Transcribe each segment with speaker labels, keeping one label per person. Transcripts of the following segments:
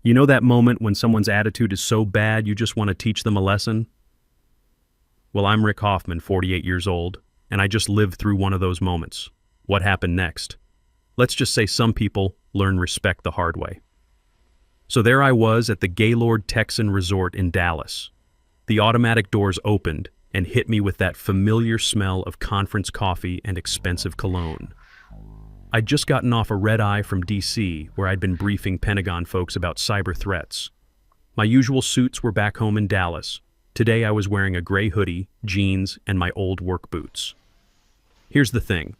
Speaker 1: You know that moment when someone's attitude is so bad you just want to teach them a lesson? Well, I'm Rick Hoffman, 48 years old, and I just lived through one of those moments. What happened next? Let's just say some people learn respect the hard way. So there I was at the Gaylord Texan Resort in Dallas. The automatic doors opened and hit me with that familiar smell of conference coffee and expensive cologne. I'd just gotten off a red-eye from DC, where I'd been briefing Pentagon folks about cyber threats. My usual suits were back home in Dallas. Today I was wearing a gray hoodie, jeans, and my old work boots. Here's the thing.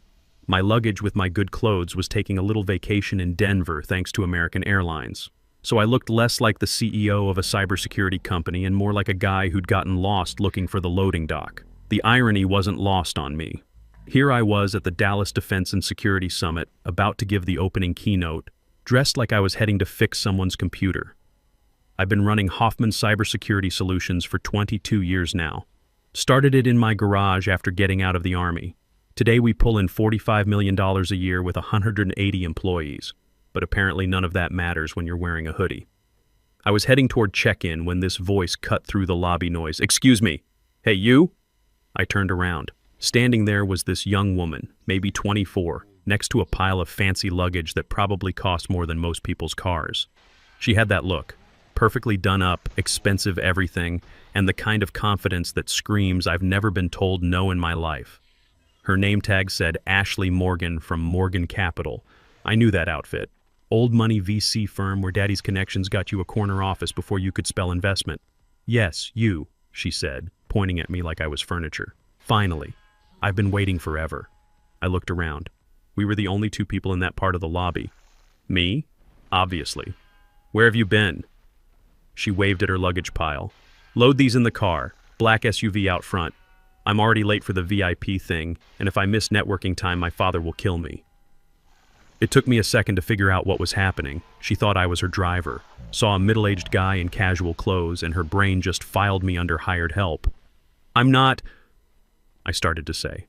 Speaker 1: My luggage with my good clothes was taking a little vacation in Denver thanks to American Airlines. So I looked less like the CEO of a cybersecurity company and more like a guy who'd gotten lost looking for the loading dock. The irony wasn't lost on me. Here I was at the Dallas Defense and Security Summit, about to give the opening keynote, dressed like I was heading to fix someone's computer. I've been running Hoffman Cybersecurity Solutions for 22 years now. Started it in my garage after getting out of the Army. Today we pull in $45 million a year with 180 employees, but apparently none of that matters when you're wearing a hoodie. I was heading toward check-in when this voice cut through the lobby noise. "Excuse me. Hey, you?" I turned around. Standing there was this young woman, maybe 24, next to a pile of fancy luggage that probably cost more than most people's cars. She had that look, perfectly done up, expensive everything, and the kind of confidence that screams, "I've never been told no in my life." Her name tag said Ashley Morgan from Morgan Capital. I knew that outfit. Old money VC firm where daddy's connections got you a corner office before you could spell investment. "Yes, you," she said, pointing at me like I was furniture. "Finally. I've been waiting forever." I looked around. We were the only two people in that part of the lobby. Me? Obviously. "Where have you been?" She waved at her luggage pile. "Load these in the car. Black SUV out front. I'm already late for the VIP thing, and if I miss networking time, my father will kill me." It took me a second to figure out what was happening. She thought I was her driver, saw a middle-aged guy in casual clothes, and her brain just filed me under hired help. "I'm not," I started to say.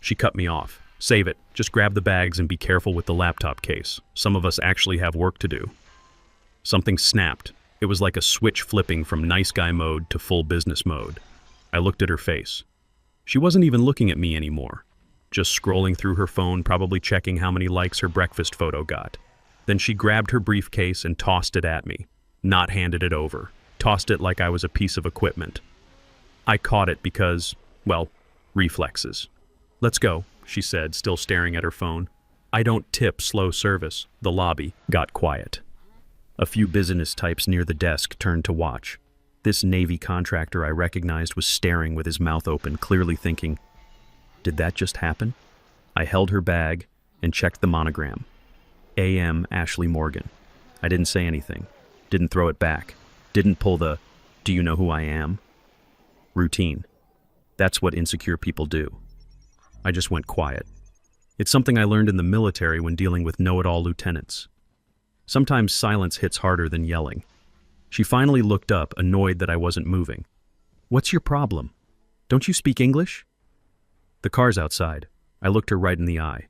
Speaker 1: She cut me off. "Save it. Just grab the bags and be careful with the laptop case. Some of us actually have work to do." Something snapped. It was like a switch flipping from nice guy mode to full business mode. I looked at her face. She wasn't even looking at me anymore. Just scrolling through her phone, probably checking how many likes her breakfast photo got. Then she grabbed her briefcase and tossed it at me. Not handed it over. Tossed it like I was a piece of equipment. I caught it because, well, reflexes. "Let's go," she said, still staring at her phone. "I don't tip slow service." The lobby got quiet. A few business types near the desk turned to watch. This Navy contractor I recognized was staring with his mouth open, clearly thinking, did that just happen? I held her bag and checked the monogram. A.M. Ashley Morgan. I didn't say anything. Didn't throw it back. Didn't pull the, "Do you know who I am?" Routine. That's what insecure people do. I just went quiet. It's something I learned in the military when dealing with know-it-all lieutenants. Sometimes silence hits harder than yelling. She finally looked up, annoyed that I wasn't moving. "What's your problem? Don't you speak English?" "The car's outside." I looked her right in the eye.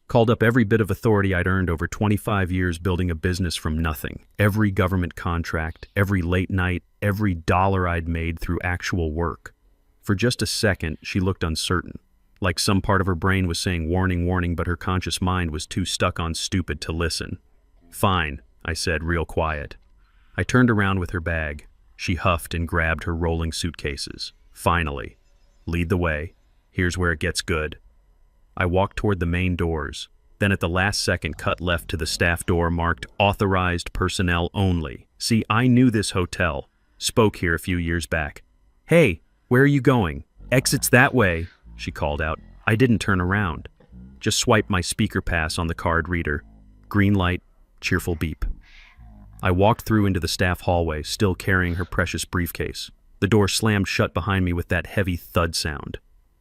Speaker 1: Called up every bit of authority I'd earned over 25 years building a business from nothing. Every government contract, every late night, every dollar I'd made through actual work. For just a second, she looked uncertain. Like some part of her brain was saying warning, warning, but her conscious mind was too stuck on stupid to listen. "Fine," I said, real quiet. I turned around with her bag. She huffed and grabbed her rolling suitcases. "Finally. Lead the way. Here's where it gets good." I walked toward the main doors, then at the last second cut left to the staff door marked "Authorized Personnel Only." See, I knew this hotel. Spoke here a few years back. "Hey, where are you going?" "Exits that way," she called out. I didn't turn around. Just swiped my speaker pass on the card reader. Green light, cheerful beep. I walked through into the staff hallway, still carrying her precious briefcase. The door slammed shut behind me with that heavy thud sound.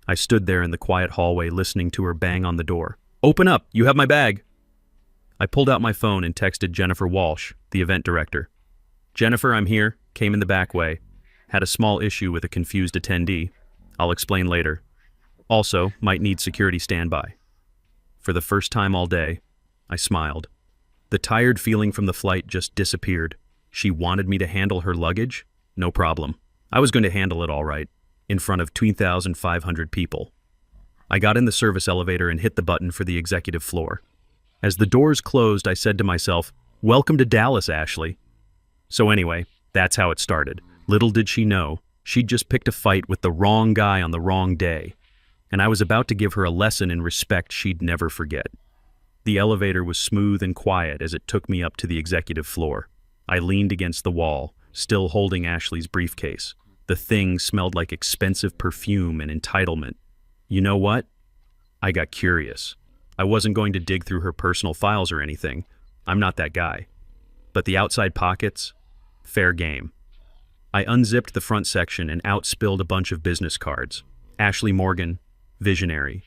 Speaker 1: I stood there in the quiet hallway listening to her bang on the door. "Open up, you have my bag." I pulled out my phone and texted Jennifer Walsh, the event director. "Jennifer, I'm here," came in the back way. Had a small issue with a confused attendee. I'll explain later. Also, might need security standby. For the first time all day, I smiled. The tired feeling from the flight just disappeared. She wanted me to handle her luggage? No problem. I was going to handle it all right, in front of 2,500 people. I got in the service elevator and hit the button for the executive floor. As the doors closed, I said to myself, "Welcome to Dallas, Ashley." So anyway, that's how it started. Little did she know, she'd just picked a fight with the wrong guy on the wrong day, and I was about to give her a lesson in respect she'd never forget. The elevator was smooth and quiet as it took me up to the executive floor. I leaned against the wall, still holding Ashley's briefcase. The thing smelled like expensive perfume and entitlement. You know what? I got curious. I wasn't going to dig through her personal files or anything. I'm not that guy. But the outside pockets? Fair game. I unzipped the front section and out spilled a bunch of business cards. Ashley Morgan, visionary.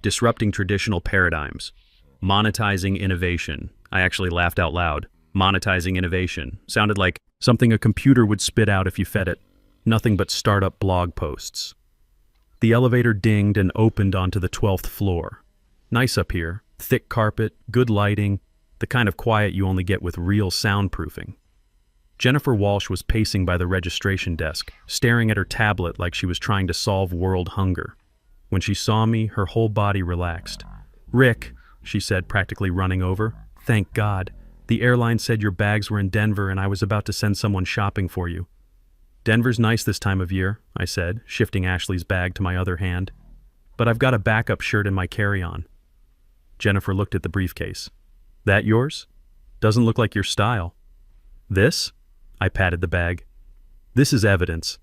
Speaker 1: Disrupting traditional paradigms. Monetizing innovation. I actually laughed out loud. Monetizing innovation. Sounded like something a computer would spit out if you fed it. Nothing but startup blog posts. The elevator dinged and opened onto the 12th floor. Nice up here. Thick carpet, good lighting, the kind of quiet you only get with real soundproofing. Jennifer Walsh was pacing by the registration desk, staring at her tablet like she was trying to solve world hunger. When she saw me, her whole body relaxed. "Rick," she said, practically running over. "Thank God. The airline said your bags were in Denver and I was about to send someone shopping for you." "Denver's nice this time of year," I said, shifting Ashley's bag to my other hand. "But I've got a backup shirt in my carry-on." Jennifer looked at the briefcase. "That yours? Doesn't look like your style." "This?" I patted the bag. "This is evidence.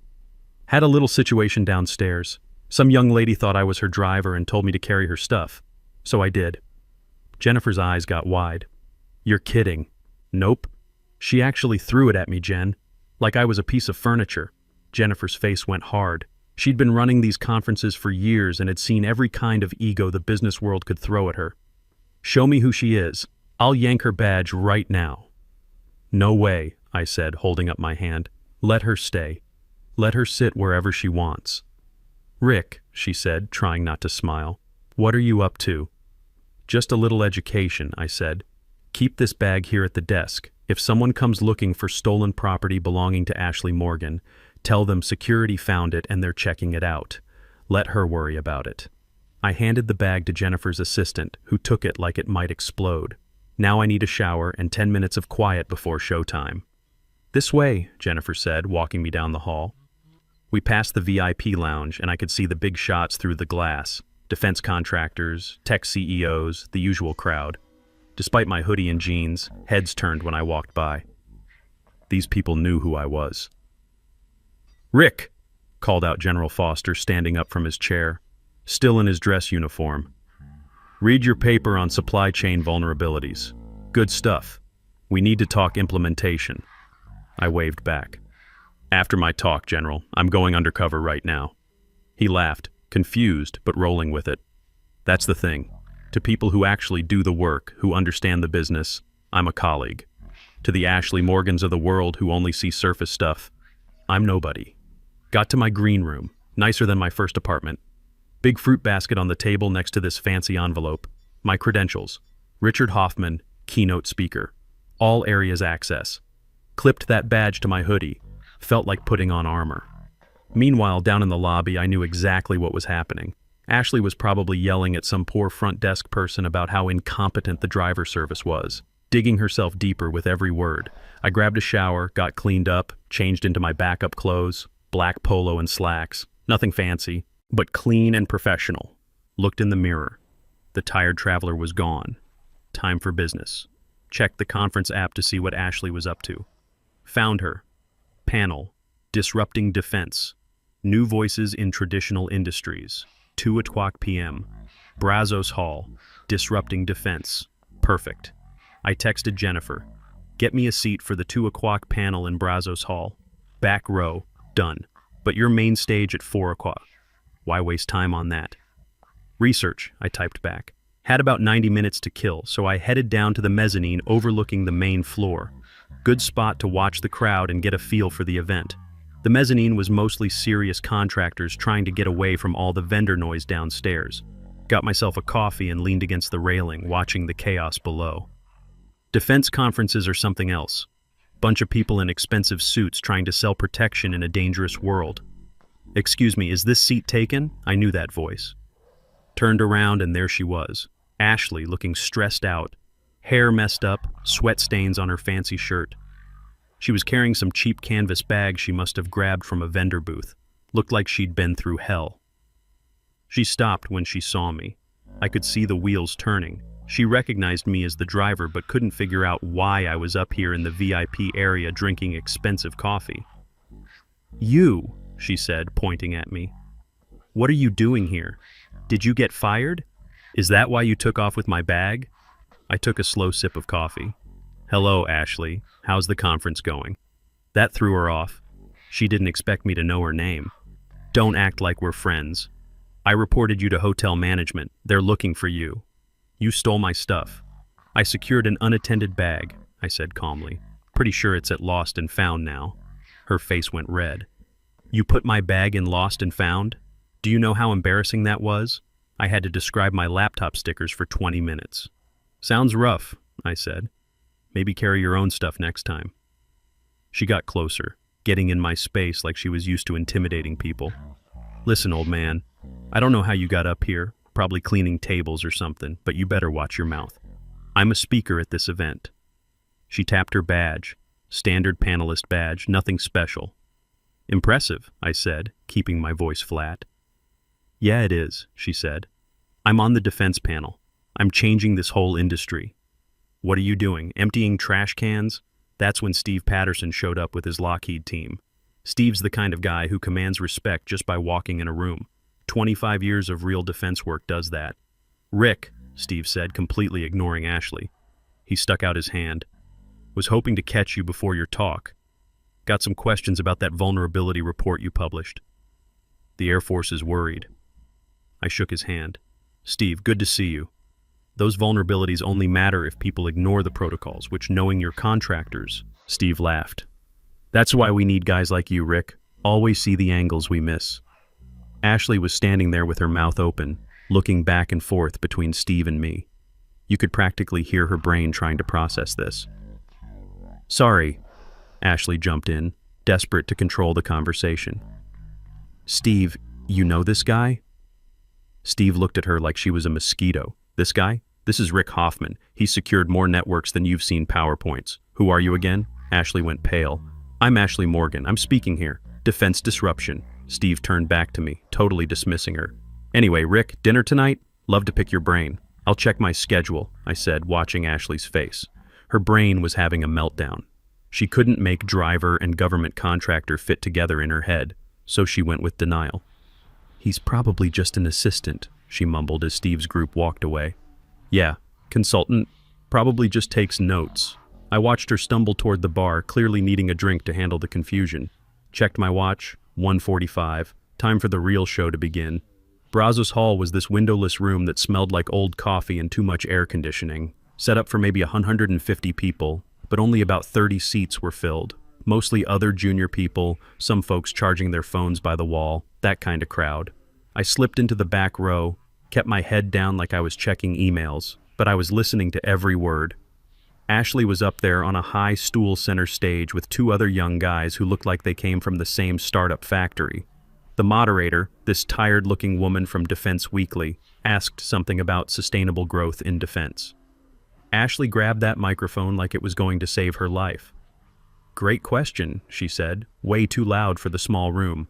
Speaker 1: Had a little situation downstairs. Some young lady thought I was her driver and told me to carry her stuff. So I did." Jennifer's eyes got wide. "You're kidding." "Nope. She actually threw it at me, Jen. Like I was a piece of furniture." Jennifer's face went hard. She'd been running these conferences for years and had seen every kind of ego the business world could throw at her. "Show me who she is. I'll yank her badge right now." "No way," I said, holding up my hand. "Let her stay. Let her sit wherever she wants." "Rick," she said, trying not to smile, "what are you up to?" "Just a little education," I said. "Keep this bag here at the desk. If someone comes looking for stolen property belonging to Ashley Morgan, tell them security found it and they're checking it out. Let her worry about it." I handed the bag to Jennifer's assistant, who took it like it might explode. "Now I need a shower and 10 minutes of quiet before showtime." "This way," Jennifer said, walking me down the hall. We passed the VIP lounge and I could see the big shots through the glass. Defense contractors, tech CEOs, the usual crowd. Despite my hoodie and jeans, heads turned when I walked by. These people knew who I was. "Rick," called out General Foster, standing up from his chair, still in his dress uniform. "Read your paper on supply chain vulnerabilities. Good stuff. We need to talk implementation." I waved back. "After my talk, General. I'm going undercover right now." He laughed, confused but rolling with it. "That's the thing. To people who actually do the work, who understand the business, I'm a colleague. To the Ashley Morgans of the world who only see surface stuff, I'm nobody." Got to my green room, nicer than my first apartment. Big fruit basket on the table next to this fancy envelope. My credentials. Richard Hoffman, keynote speaker. All areas access. Clipped that badge to my hoodie. Felt like putting on armor. Meanwhile, down in the lobby, I knew exactly what was happening. Ashley was probably yelling at some poor front desk person about how incompetent the driver service was, digging herself deeper with every word. I grabbed a shower, got cleaned up, changed into my backup clothes, black polo and slacks. Nothing fancy, but clean and professional. Looked in the mirror. The tired traveler was gone. Time for business. Checked the conference app to see what Ashley was up to. Found her. Panel. Disrupting defense. New voices in traditional industries. 2:00 p.m. Brazos Hall. Disrupting defense. Perfect. I texted Jennifer. "Get me a seat for the 2:00 panel in Brazos Hall. Back row. Done. But your main stage at 4:00. Why waste time on that?" "Research," I typed back. Had about 90 minutes to kill, so I headed down to the mezzanine overlooking the main floor. Good spot to watch the crowd and get a feel for the event. The mezzanine was mostly serious contractors trying to get away from all the vendor noise downstairs. Got myself a coffee and leaned against the railing, watching the chaos below. Defense conferences are something else. Bunch of people in expensive suits trying to sell protection in a dangerous world. Excuse me, is this seat taken? I knew that voice. Turned around and there she was, Ashley, looking stressed out, hair messed up, sweat stains on her fancy shirt. She was carrying some cheap canvas bag she must have grabbed from a vendor booth. Looked like she'd been through hell. She stopped when she saw me. I could see the wheels turning. She recognized me as the driver but couldn't figure out why I was up here in the VIP area drinking expensive coffee. You, she said, pointing at me. What are you doing here? Did you get fired? Is that why you took off with my bag? I took a slow sip of coffee. Hello, Ashley. How's the conference going? That threw her off. She didn't expect me to know her name. Don't act like we're friends. I reported you to hotel management. They're looking for you. You stole my stuff. I secured an unattended bag, I said calmly. Pretty sure it's at Lost and Found now. Her face went red. You put my bag in Lost and Found? Do you know how embarrassing that was? I had to describe my laptop stickers for 20 minutes. Sounds rough, I said. Maybe carry your own stuff next time. She got closer, getting in my space like she was used to intimidating people. Listen, old man, I don't know how you got up here, probably cleaning tables or something, but you better watch your mouth. I'm a speaker at this event. She tapped her badge, standard panelist badge, nothing special. Impressive, I said, keeping my voice flat. Yeah, it is, she said. I'm on the defense panel. I'm changing this whole industry. What are you doing, emptying trash cans? That's when Steve Patterson showed up with his Lockheed team. Steve's the kind of guy who commands respect just by walking in a room. 25 years of real defense work does that. Rick, Steve said, completely ignoring Ashley. He stuck out his hand. Was hoping to catch you before your talk. Got some questions about that vulnerability report you published. The Air Force is worried. I shook his hand. Steve, good to see you. Those vulnerabilities only matter if people ignore the protocols, which, knowing your contractors, Steve laughed. That's why we need guys like you, Rick. Always see the angles we miss. Ashley was standing there with her mouth open, looking back and forth between Steve and me. You could practically hear her brain trying to process this. Sorry, Ashley jumped in, desperate to control the conversation. Steve, you know this guy? Steve looked at her like she was a mosquito. This guy? This is Rick Hoffman. He's secured more networks than you've seen PowerPoints. Who are you again? Ashley went pale. I'm Ashley Morgan. I'm speaking here. Defense disruption. Steve turned back to me, totally dismissing her. Anyway, Rick, dinner tonight? Love to pick your brain. I'll check my schedule, I said, watching Ashley's face. Her brain was having a meltdown. She couldn't make driver and government contractor fit together in her head, so she went with denial. He's probably just an assistant, she mumbled as Steve's group walked away. Yeah, consultant, probably just takes notes. I watched her stumble toward the bar, clearly needing a drink to handle the confusion. Checked my watch, 1:45, time for the real show to begin. Brazos Hall was this windowless room that smelled like old coffee and too much air conditioning, set up for maybe 150 people, but only about 30 seats were filled. Mostly other junior people, some folks charging their phones by the wall, that kind of crowd. I slipped into the back row, kept my head down like I was checking emails, but I was listening to every word. Ashley was up there on a high stool center stage with two other young guys who looked like they came from the same startup factory. The moderator, this tired-looking woman from Defense Weekly, asked something about sustainable growth in defense. Ashley grabbed that microphone like it was going to save her life. Great question, she said, way too loud for the small room.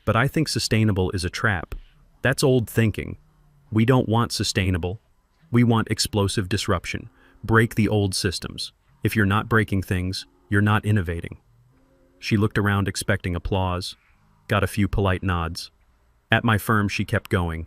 Speaker 1: But I think sustainable is a trap. That's old thinking. We don't want sustainable. We want explosive disruption. Break the old systems. If you're not breaking things, you're not innovating. She looked around expecting applause, got a few polite nods. At my firm, she kept going.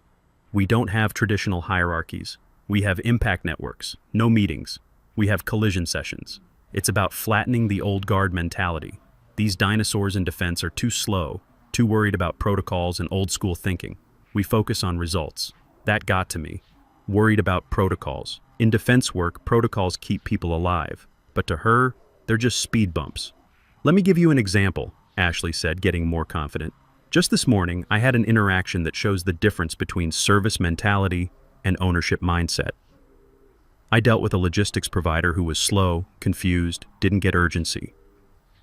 Speaker 1: We don't have traditional hierarchies. We have impact networks, no meetings. We have collision sessions. It's about flattening the old guard mentality. These dinosaurs in defense are too slow, too worried about protocols and old school thinking. We focus on results. That got to me. Worried about protocols. In defense work, protocols keep people alive. But to her, they're just speed bumps. Let me give you an example, Ashley said, getting more confident. Just this morning, I had an interaction that shows the difference between service mentality and ownership mindset. I dealt with a logistics provider who was slow, confused, didn't get urgency.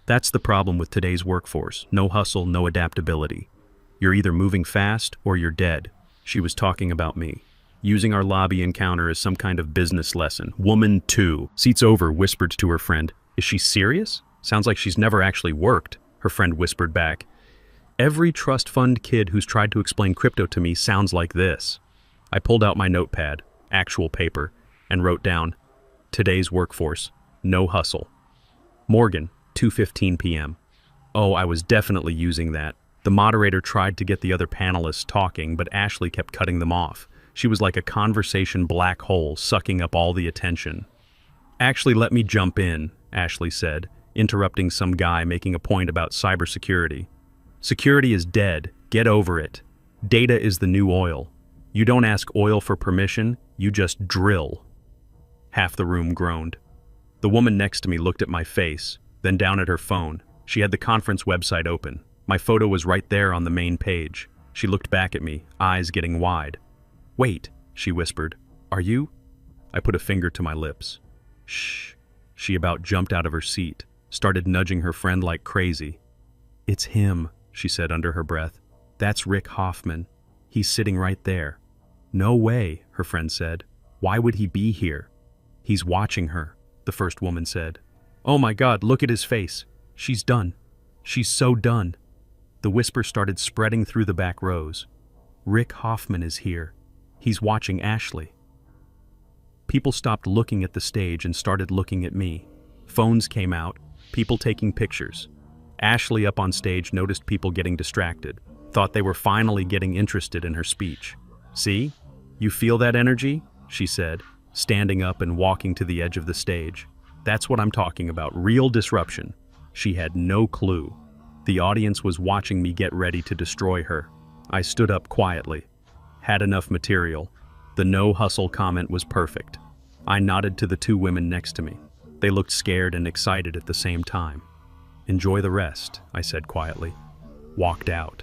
Speaker 1: That's the problem with today's workforce. No hustle, no adaptability. You're either moving fast or you're dead. She was talking about me, using our lobby encounter as some kind of business lesson. Woman 2. Seats over, whispered to her friend. Is she serious? Sounds like she's never actually worked, her friend whispered back. Every trust fund kid who's tried to explain crypto to me sounds like this. I pulled out my notepad, actual paper, and wrote down, today's workforce, no hustle. Morgan, 2:15 p.m. Oh, I was definitely using that. The moderator tried to get the other panelists talking, but Ashley kept cutting them off. She was like a conversation black hole, sucking up all the attention. Actually, let me jump in, Ashley said, interrupting some guy making a point about cybersecurity. Security is dead. Get over it. Data is the new oil. You don't ask oil for permission, you just drill. Half the room groaned. The woman next to me looked at my face, then down at her phone. She had the conference website open. My photo was right there on the main page. She looked back at me, eyes getting wide. Wait, she whispered. Are you? I put a finger to my lips. Shh. She about jumped out of her seat, started nudging her friend like crazy. It's him, she said under her breath. That's Rick Hoffman. He's sitting right there. No way, her friend said. Why would he be here? He's watching her, the first woman said. Oh my God, look at his face. She's done. She's so done. The whisper started spreading through the back rows. Rick Hoffman is here. He's watching Ashley. People stopped looking at the stage and started looking at me. Phones came out, people taking pictures. Ashley up on stage noticed people getting distracted, thought they were finally getting interested in her speech. See? You feel that energy? She said, standing up and walking to the edge of the stage. That's what I'm talking about, real disruption. She had no clue. The audience was watching me get ready to destroy her. I stood up quietly. Had enough material. The no hustle comment was perfect. I nodded to the two women next to me. They looked scared and excited at the same time. Enjoy the rest, I said quietly. Walked out.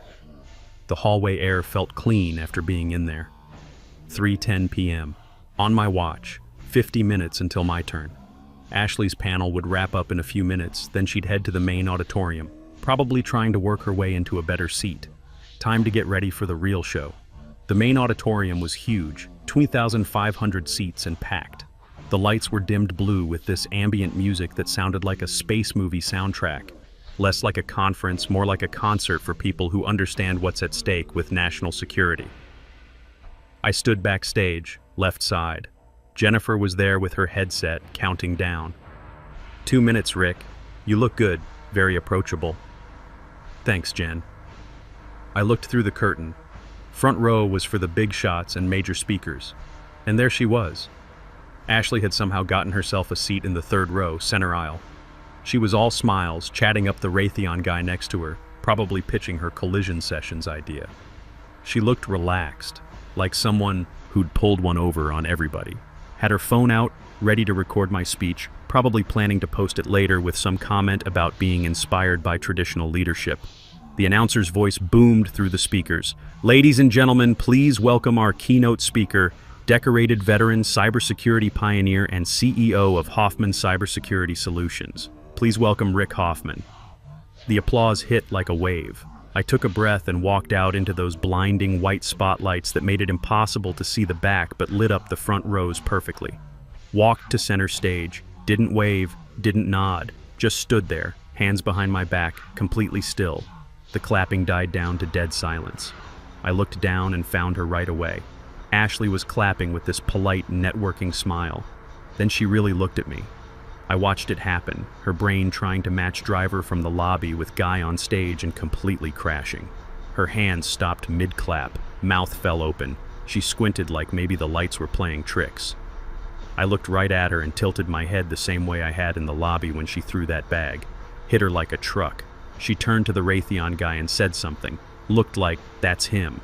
Speaker 1: The hallway air felt clean after being in there. 3:10 p.m. On my watch, 50 minutes until my turn. Ashley's panel would wrap up in a few minutes, then she'd head to the main auditorium, probably trying to work her way into a better seat. Time to get ready for the real show. The main auditorium was huge, 2,500 seats and packed. The lights were dimmed blue with this ambient music that sounded like a space movie soundtrack. Less like a conference, more like a concert for people who understand what's at stake with national security. I stood backstage, left side. Jennifer was there with her headset, counting down. 2 minutes, Rick. You look good, very approachable. Thanks, Jen. I looked through the curtain. Front row was for the big shots and major speakers. And there she was. Ashley had somehow gotten herself a seat in the third row, center aisle. She was all smiles, chatting up the Raytheon guy next to her, probably pitching her collision sessions idea. She looked relaxed, like someone who'd pulled one over on everybody. Had her phone out, ready to record my speech, probably planning to post it later with some comment about being inspired by traditional leadership. The announcer's voice boomed through the speakers. Ladies and gentlemen, please welcome our keynote speaker, decorated veteran, cybersecurity pioneer, and CEO of Hoffman Cybersecurity Solutions. Please welcome Rick Hoffman. The applause hit like a wave. I took a breath and walked out into those blinding white spotlights that made it impossible to see the back but lit up the front rows perfectly. Walked to center stage, didn't wave, didn't nod, just stood there, hands behind my back, completely still. The clapping died down to dead silence. I looked down and found her right away. Ashley was clapping with this polite, networking smile. Then she really looked at me. I watched it happen, her brain trying to match driver from the lobby with guy on stage and completely crashing. Her hands stopped mid-clap, mouth fell open. She squinted like maybe the lights were playing tricks. I looked right at her and tilted my head the same way I had in the lobby when she threw that bag. Hit her like a truck. She turned to the Raytheon guy and said something. Looked like, that's him.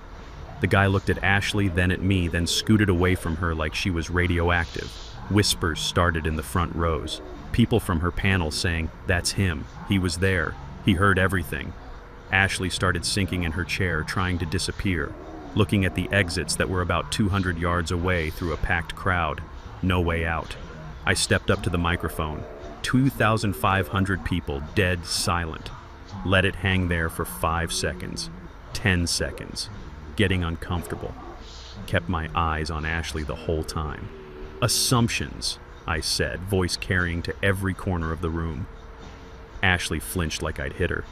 Speaker 1: The guy looked at Ashley, then at me, then scooted away from her like she was radioactive. Whispers started in the front rows. People from her panel saying, that's him. He was there. He heard everything. Ashley started sinking in her chair, trying to disappear, looking at the exits that were about 200 yards away through a packed crowd. No way out. I stepped up to the microphone. 2,500 people, dead silent. Let it hang there for 5 seconds, 10 seconds. Getting uncomfortable. Kept my eyes on Ashley the whole time. Assumptions, I said, voice carrying to every corner of the room. Ashley flinched like I'd hit her.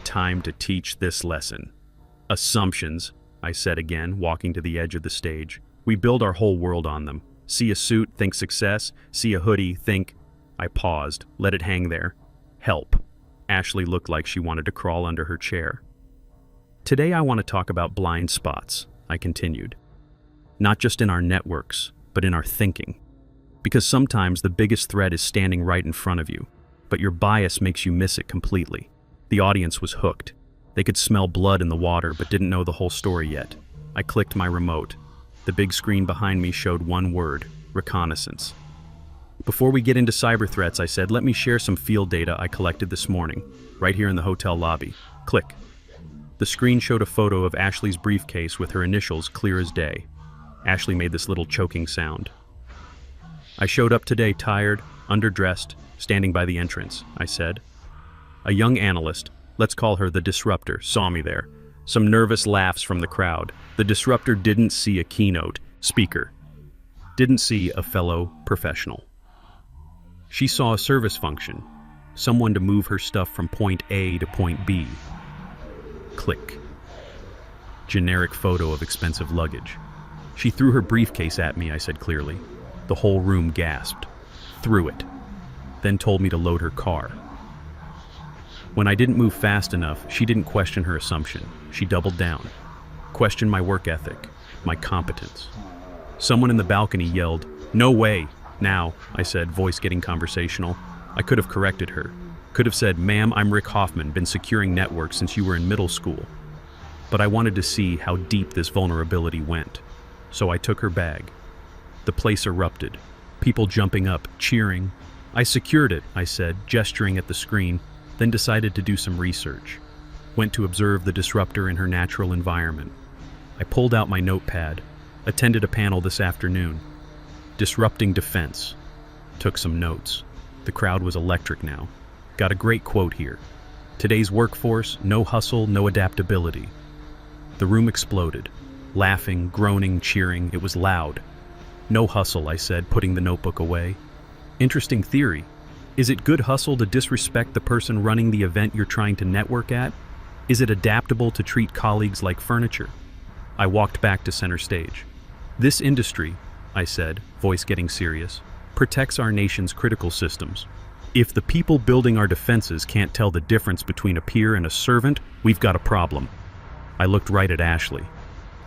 Speaker 1: Time to teach this lesson. Assumptions, I said again, walking to the edge of the stage. We build our whole world on them. See a suit, think success. See a hoodie, think... I paused, let it hang there. Help. Ashley looked like she wanted to crawl under her chair. Today I want to talk about blind spots, I continued. Not just in our networks, but in our thinking. Because sometimes the biggest threat is standing right in front of you, but your bias makes you miss it completely. The audience was hooked. They could smell blood in the water, but didn't know the whole story yet. I clicked my remote. The big screen behind me showed one word: reconnaissance. Before we get into cyber threats, I said, let me share some field data I collected this morning, right here in the hotel lobby. Click. The screen showed a photo of Ashley's briefcase with her initials clear as day. Ashley made this little choking sound. I showed up today tired, underdressed, standing by the entrance, I said. A young analyst, let's call her the disruptor, saw me there. Some nervous laughs from the crowd. The disruptor didn't see a keynote speaker. Didn't see a fellow professional. She saw a service function, someone to move her stuff from point A to point B. Click. Generic photo of expensive luggage. She threw her briefcase at me, I said clearly. The whole room gasped. Threw it. Then told me to load her car. When I didn't move fast enough, she didn't question her assumption. She doubled down. Questioned my work ethic, my competence. Someone in the balcony yelled, "No way!" Now, I said, voice getting conversational. I could have corrected her. Could have said, "Ma'am, I'm Rick Hoffman, been securing networks since you were in middle school." But I wanted to see how deep this vulnerability went. So I took her bag. The place erupted. People jumping up, cheering. I secured it, I said, gesturing at the screen, then decided to do some research. Went to observe the disruptor in her natural environment. I pulled out my notepad. Attended a panel this afternoon. Disrupting defense. Took some notes. The crowd was electric now. Got a great quote here. Today's workforce, no hustle, no adaptability. The room exploded. Laughing, groaning, cheering, it was loud. No hustle, I said, putting the notebook away. Interesting theory. Is it good hustle to disrespect the person running the event you're trying to network at? Is it adaptable to treat colleagues like furniture? I walked back to center stage. This industry, I said, voice getting serious, protects our nation's critical systems. If the people building our defenses can't tell the difference between a peer and a servant, we've got a problem. I looked right at Ashley.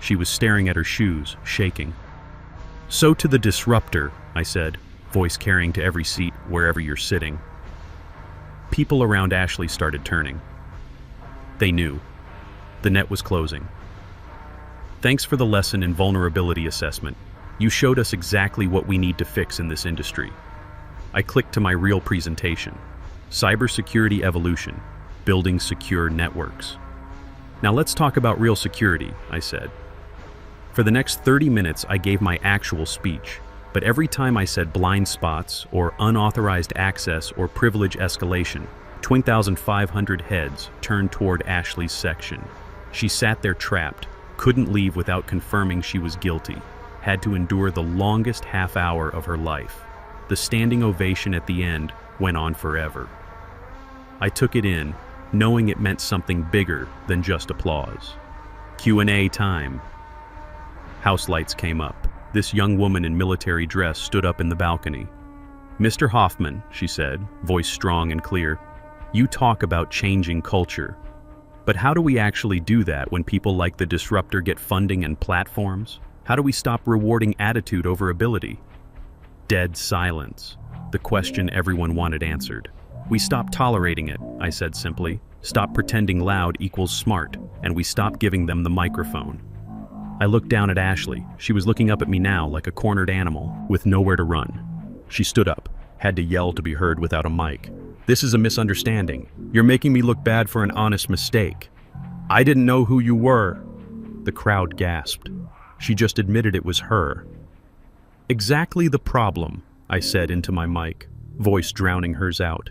Speaker 1: She was staring at her shoes, shaking. So to the disruptor, I said, voice carrying to every seat wherever you're sitting. People around Ashley started turning. They knew. The net was closing. Thanks for the lesson in vulnerability assessment. You showed us exactly what we need to fix in this industry. I clicked to my real presentation. Cybersecurity evolution, building secure networks. Now let's talk about real security, I said. For the next 30 minutes, I gave my actual speech, but every time I said blind spots or unauthorized access or privilege escalation, 2,500 heads turned toward Ashley's section. She sat there trapped, couldn't leave without confirming she was guilty, had to endure the longest half hour of her life. The standing ovation at the end went on forever. I took it in, knowing it meant something bigger than just applause. Q&A time. House lights came up. This young woman in military dress stood up in the balcony. "Mr. Hoffman," she said, voice strong and clear, "you talk about changing culture. But how do we actually do that when people like the disruptor get funding and platforms? How do we stop rewarding attitude over ability?" Dead silence. The question everyone wanted answered. "We stop tolerating it," I said simply. "Stop pretending loud equals smart, and we stop giving them the microphone." I looked down at Ashley. She was looking up at me now like a cornered animal, with nowhere to run. She stood up, had to yell to be heard without a mic. "This is a misunderstanding. You're making me look bad for an honest mistake. I didn't know who you were." The crowd gasped. She just admitted it was her. Exactly the problem, I said into my mic, voice drowning hers out.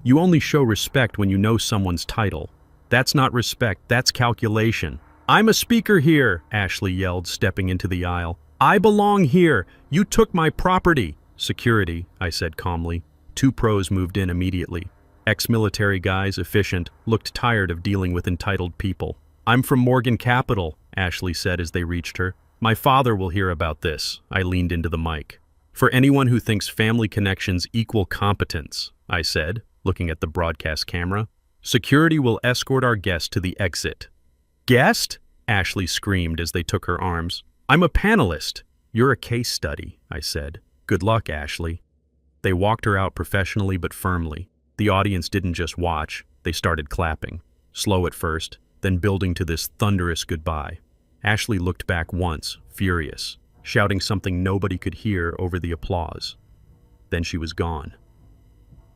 Speaker 1: You only show respect when you know someone's title. That's not respect, that's calculation. I'm a speaker here, Ashley yelled, stepping into the aisle. I belong here. You took my property. Security, I said calmly. 2 pros moved in immediately. Ex-military guys, efficient, looked tired of dealing with entitled people. I'm from Morgan Capital, Ashley said as they reached her. My father will hear about this, I leaned into the mic. For anyone who thinks family connections equal competence, I said, looking at the broadcast camera. Security will escort our guest to the exit. Guest? Ashley screamed as they took her arms. I'm a panelist. You're a case study, I said. Good luck, Ashley. They walked her out professionally but firmly. The audience didn't just watch, they started clapping. Slow at first, then building to this thunderous goodbye. Ashley looked back once, furious, shouting something nobody could hear over the applause. Then she was gone.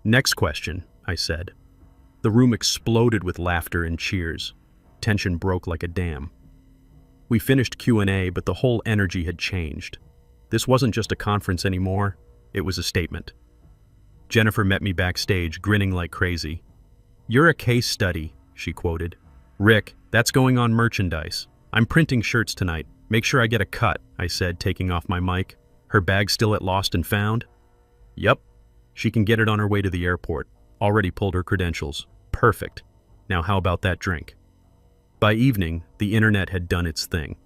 Speaker 1: Next question, I said. The room exploded with laughter and cheers. Tension broke like a dam. We finished Q&A, but the whole energy had changed. This wasn't just a conference anymore, it was a statement. Jennifer met me backstage, grinning like crazy. You're a case study, she quoted. Rick, that's going on merchandise. I'm printing shirts tonight. Make sure I get a cut, I said, taking off my mic. Her bag still at Lost and Found? Yup. She can get it on her way to the airport. Already pulled her credentials. Perfect. Now how about that drink? By evening, the internet had done its thing.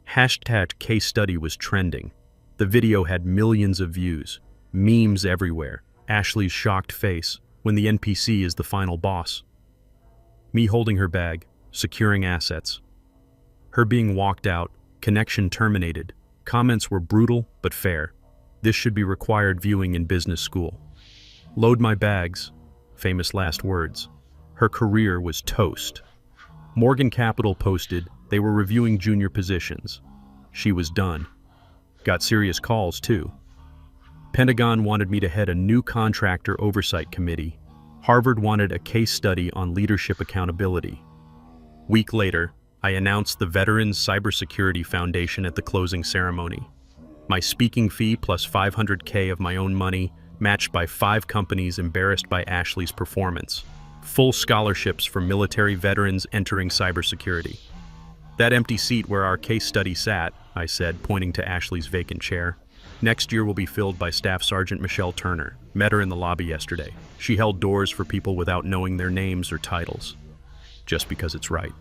Speaker 1: Hashtag case study was trending. The video had millions of views. Memes everywhere. Ashley's shocked face when the NPC is the final boss. Me holding her bag, securing assets. Her being walked out, connection terminated. Comments were brutal but fair. This should be required viewing in business school. Load my bags. Famous last words. Her career was toast. Morgan Capital posted they were reviewing junior positions. She was done. Got serious calls too. Pentagon wanted me to head a new contractor oversight committee. Harvard wanted a case study on leadership accountability. Week later, I announced the Veterans Cybersecurity Foundation at the closing ceremony. My speaking fee plus $500K of my own money, matched by 5 companies embarrassed by Ashley's performance. Full scholarships for military veterans entering cybersecurity. That empty seat where our case study sat, I said, pointing to Ashley's vacant chair. Next year will be filled by Staff Sergeant Michelle Turner. Met her in the lobby yesterday. She held doors for people without knowing their names or titles. Just because it's right.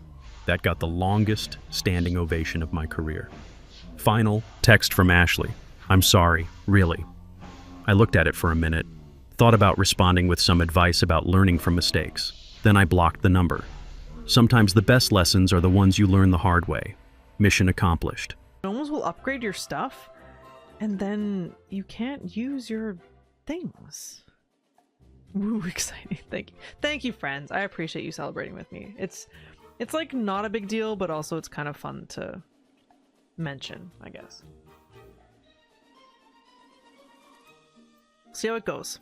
Speaker 1: That got the longest standing ovation of my career. Final text from Ashley. I'm sorry, really. I looked at it for a minute, thought about responding with some advice about learning from mistakes. Then I blocked the number. Sometimes the best lessons are the ones you learn the hard way. Mission accomplished.
Speaker 2: Gnomes will upgrade your stuff, and then you can't use your things. Woo, exciting. Thank you. Thank you, friends. I appreciate you celebrating with me. It's like not a big deal, but also it's kind of fun to mention, I guess. See how it goes.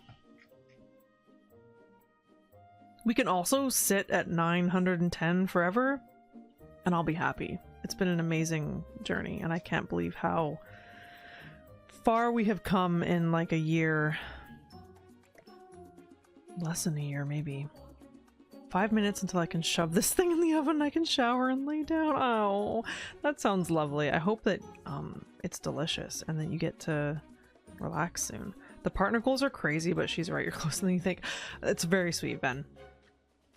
Speaker 2: We can also sit at 910 forever, and I'll be happy. It's been an amazing journey, and I can't believe how far we have come in like a year. Less than a year, maybe. 5 minutes until I can shove this thing in the oven, I can shower and lay down. Oh, that sounds lovely. I hope that it's delicious and that you get to relax soon. The partner goals are crazy, but she's right, you're closer than you think. It's very sweet, Ben.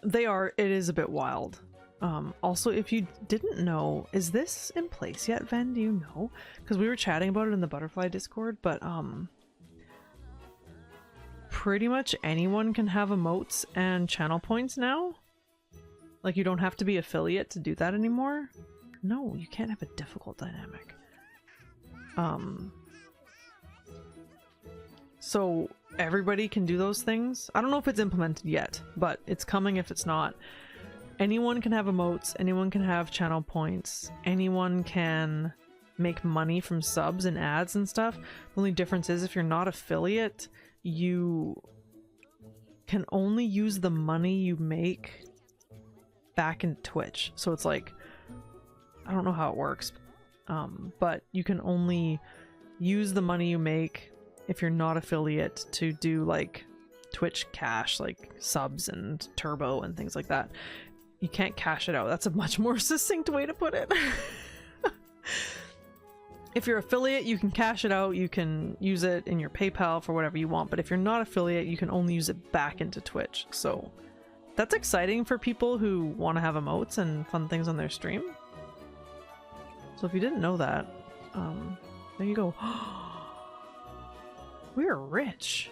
Speaker 2: They are. It is a bit wild. Also, if you didn't know, is this in place yet, Ven? Do you know? Because we were chatting about it in the Butterfly Discord, but pretty much anyone can have emotes and channel points now. Like, you don't have to be affiliate to do that anymore. No, you can't have a difficult dynamic. So everybody can do those things. I don't know if it's implemented yet, but it's coming if it's not. Anyone can have emotes, anyone can have channel points, anyone can make money from subs and ads and stuff. The only difference is if you're not affiliate, you can only use the money you make back in Twitch. So it's like, I don't know how it works, but you can only use the money you make if you're not affiliate to do like Twitch cash, like subs and turbo and things like that. You can't cash it out. That's a much more succinct way to put it. If you're affiliate, you can cash it out. You can use it in your PayPal for whatever you want. But if you're not affiliate, you can only use it back into Twitch. So that's exciting for people who want to have emotes and fun things on their stream. So if you didn't know that, there you go. We're rich.